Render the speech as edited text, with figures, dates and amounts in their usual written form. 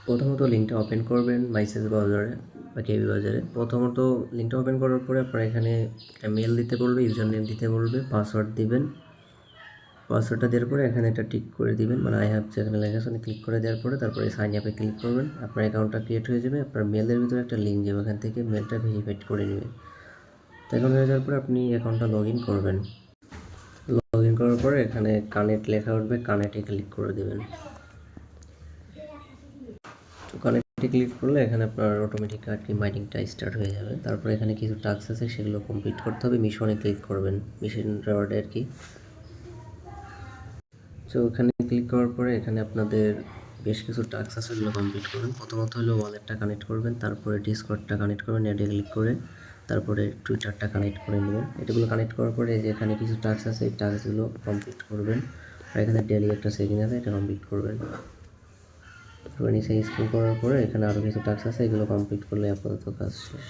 প্রথমত লিঙ্কটা ওপেন করবেন মাইসেজ ব্রাউজারে বা কেবি ব্রাউজারে। প্রথমত লিঙ্কটা ওপেন করার পরে আপনার এখানে একটা মেল দিতে বলবে, ইউজার নেম দিতে বলবে, পাসওয়ার্ড দিবেন। পাসওয়ার্ডটা দেওয়ার পরে এখানে একটা টিক করে দিবেন, মানে আই হ্যাভ যেখানে লেখা আছে ক্লিক করে দেওয়ার পরে তারপরে সাইন আপে ক্লিক করবেন। আপনার অ্যাকাউন্টটা ক্রিয়েট হয়ে যাবে। আপনার মেলের ভিতরে একটা লিঙ্ক যাবে, ওখান থেকে মেলটা ভেরিফাইড করে নেবেন। তো অ্যাকাউন্ট হয়ে যাওয়ার পরে আপনি অ্যাকাউন্টটা লগ ইন করবেন। লগ ইন করার পরে এখানে কানেক্ট লেখা উঠবে, কানেক্টে ক্লিক করে দেবেন। তো কানেক্টে ক্লিক করলে এখানে আপনার অটোমেটিক আর কি মাইনিংটা স্টার্ট হয়ে যাবে। তারপরে এখানে কিছু টাস্ক আছে, সেগুলো কমপ্লিট করতে হবে। মিশনে ক্লিক করবেন, মিশন রিওয়ার্ডে আর কি। তো ওখানে ক্লিক করার পরে এখানে আপনাদের বেশ কিছু টাস্ক আছে, ওগুলো কমপ্লিট করবেন। প্রথমত হলো ওয়ালেটটা কানেক্ট করবেন, তারপরে ডিসকর্ডটা কানেক্ট করবেন, অ্যাডে ক্লিক করে তারপরে টুইটারটা কানেক্ট করে নেবেন। এটাগুলো কানেক্ট করার পরে যে এখানে কিছু টাস্ক আছে, এই টাস্কগুলো কমপ্লিট করবেন। আর এখানে ডেলি একটা সেটিং আছে, এটা কমপ্লিট করবেন। তারপরে নিচে স্ক্রল করার পরে এখানে আরও কিছু টাস্ক আছে, এগুলো কমপ্লিট করলে আপাতত কাজ শেষ।